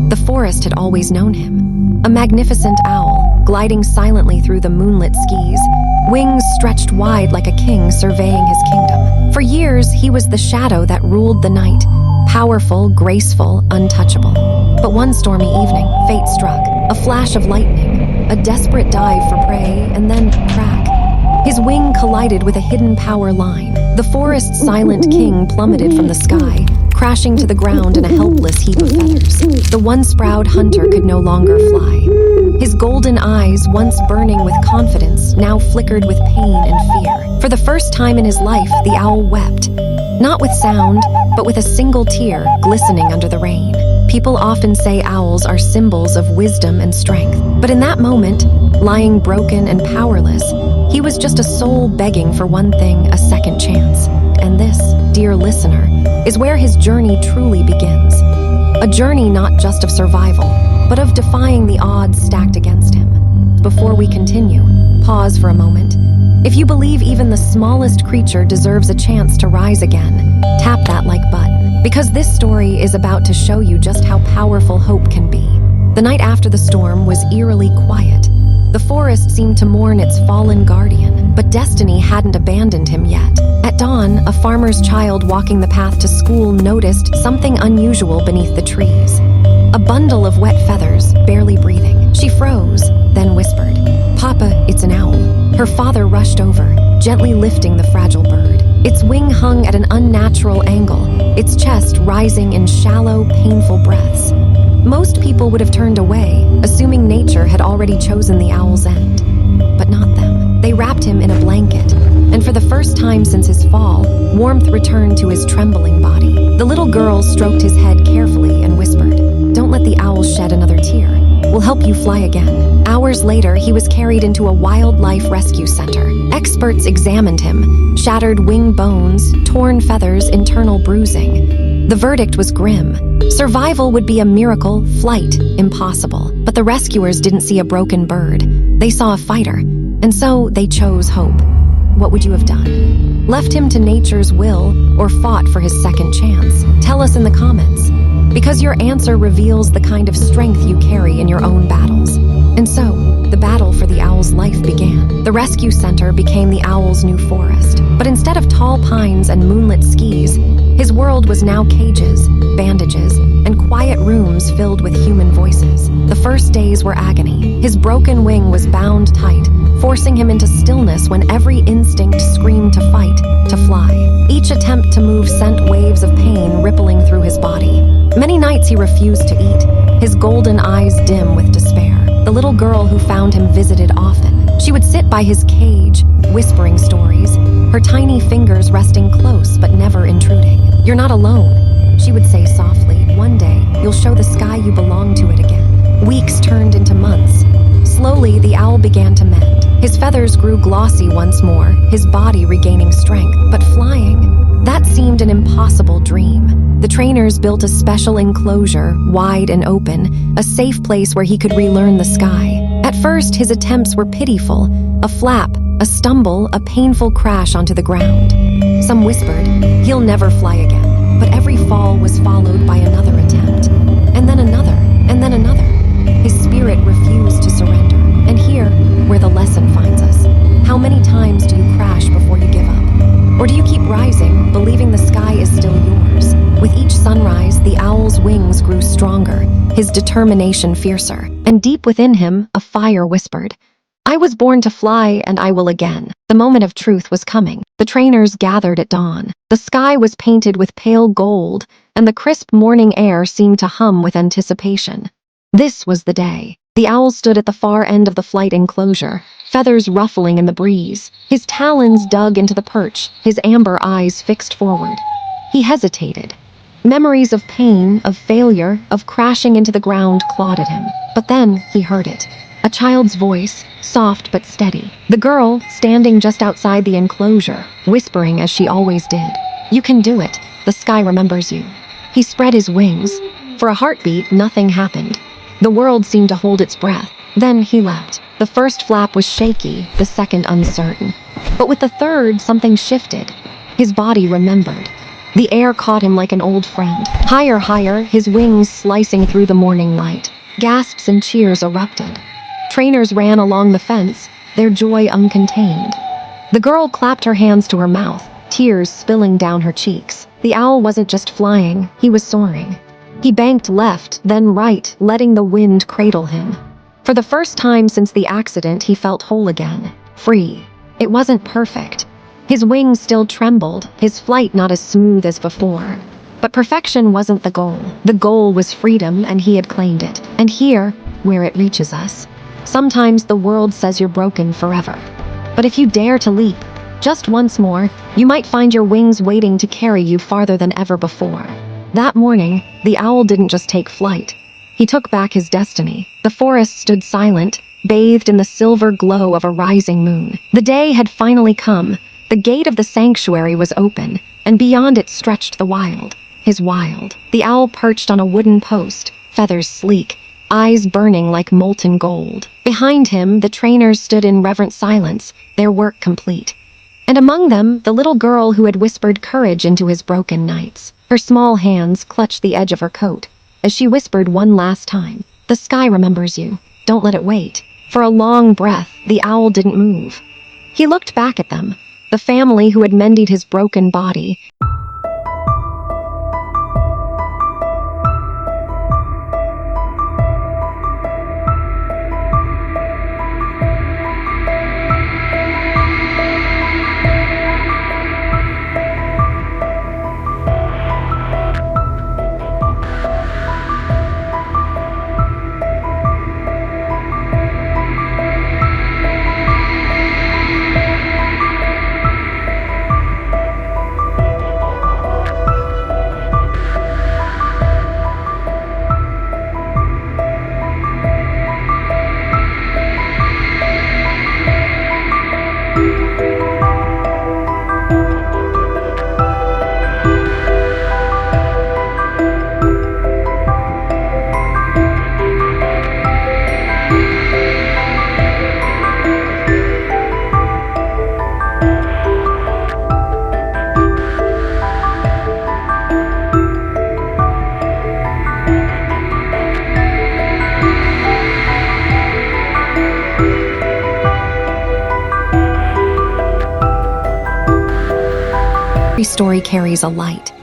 The forest had always known him. A magnificent owl, gliding silently through the moonlit skies, wings stretched wide like a king surveying his kingdom. For years, he was the shadow that ruled the night, powerful, graceful, untouchable. But one stormy evening, fate struck. A flash of lightning, a desperate dive for prey, and then crack. His wing collided with a hidden power line. The forest's silent king plummeted from the sky, crashing to the ground in a helpless heap of feathers. The once-proud hunter could no longer fly. His golden eyes, once burning with confidence, now flickered with pain and fear. For the first time in his life, the owl wept. Not with sound, but with a single tear glistening under the rain. People often say owls are symbols of wisdom and strength. But in that moment, lying broken and powerless, he was just a soul begging for one thing, a second chance. And this, dear listener, is where his journey truly begins. A journey not just of survival, but of defying the odds stacked against him. Before we continue, pause for a moment. If you believe even the smallest creature deserves a chance to rise again, tap that like button. Because this story is about to show you just how powerful hope can be. The night after the storm was eerily quiet. The forest seemed to mourn its fallen guardian, but destiny hadn't abandoned him yet. At dawn, a farmer's child walking the path to school noticed something unusual beneath the trees. A bundle of wet feathers, barely breathing. She froze, then whispered, "Papa, it's an owl." Her father rushed over, gently lifting the fragile bird. Its wing hung at an unnatural angle, its chest rising in shallow, painful breaths. Most people would have turned away, assuming nature had already chosen the owl's end. But not them. They wrapped him in a blanket, and for the first time since his fall, warmth returned to his trembling body. The little girl stroked his head carefully and whispered, "Don't let the owl shed another tear. We'll help you fly again." Hours later, he was carried into a wildlife rescue center. Experts examined him, shattered wing bones, torn feathers, internal bruising. The verdict was grim. Survival would be a miracle, flight impossible. But the rescuers didn't see a broken bird. They saw a fighter, and so they chose hope. What would you have done? Left him to nature's will, or fought for his second chance? Tell us in the comments, because your answer reveals the kind of strength you carry in your own battles. And so, the battle for the owl's life began. The rescue center became the owl's new forest. But instead of tall pines and moonlit skis, his world was now cages, bandages, and quiet rooms filled with human voices. The first days were agony. His broken wing was bound tight, forcing him into stillness when every instinct screamed to fight, to fly. Each attempt to move sent waves of pain rippling through his body. Many nights he refused to eat, his golden eyes dim with despair. The little girl who found him visited often. She would sit by his cage, whispering stories, her tiny fingers resting close but never intruding. "You're not alone," she would say softly. "One day, you'll show the sky you belong to it again." Weeks turned into months. Slowly, the owl began to mend. His feathers grew glossy once more, his body regaining strength. But flying, that seemed an impossible dream. The trainers built a special enclosure, wide and open, a safe place where he could relearn the sky. At first, his attempts were pitiful, a flap, a stumble, a painful crash onto the ground. Some whispered, "He'll never fly again." But every fall was followed by another attempt, and then another, and then another. His spirit refused to surrender. And here, where the lesson finds us. How many times do you crash before you give up? Or do you keep rising, believing the sky is still yours? With each sunrise, the owl's wings grew stronger, his determination fiercer. And deep within him, a fire whispered, "I was born to fly, and I will again." The moment of truth was coming. The trainers gathered at dawn. The sky was painted with pale gold, and the crisp morning air seemed to hum with anticipation. This was the day. The owl stood at the far end of the flight enclosure, feathers ruffling in the breeze. His talons dug into the perch, his amber eyes fixed forward. He hesitated. Memories of pain, of failure, of crashing into the ground clawed at him. But then he heard it. A child's voice, soft but steady. The girl, standing just outside the enclosure, whispering as she always did, "You can do it. The sky remembers you." He spread his wings. For a heartbeat, nothing happened. The world seemed to hold its breath. Then he leapt. The first flap was shaky, the second uncertain. But with the third, something shifted. His body remembered. The air caught him like an old friend. Higher, higher, his wings slicing through the morning light. Gasps and cheers erupted. Trainers ran along the fence, their joy uncontained. The girl clapped her hands to her mouth, tears spilling down her cheeks. The owl wasn't just flying, he was soaring. He banked left, then right, letting the wind cradle him. For the first time since the accident, he felt whole again, free. It wasn't perfect. His wings still trembled, his flight not as smooth as before. But perfection wasn't the goal. The goal was freedom, and he had claimed it. And here, where it reaches us, sometimes the world says you're broken forever. But if you dare to leap, just once more, you might find your wings waiting to carry you farther than ever before. That morning, the owl didn't just take flight. He took back his destiny. The forest stood silent, bathed in the silver glow of a rising moon. The day had finally come. The gate of the sanctuary was open, and beyond it stretched the wild. His wild. The owl perched on a wooden post, feathers sleek, eyes burning like molten gold. Behind him, the trainers stood in reverent silence, their work complete. And among them, the little girl who had whispered courage into his broken nights. Her small hands clutched the edge of her coat, as she whispered one last time, "The sky remembers you. Don't let it wait." For a long breath, the owl didn't move. He looked back at them, the family who had mended his broken body. Every story carries a light,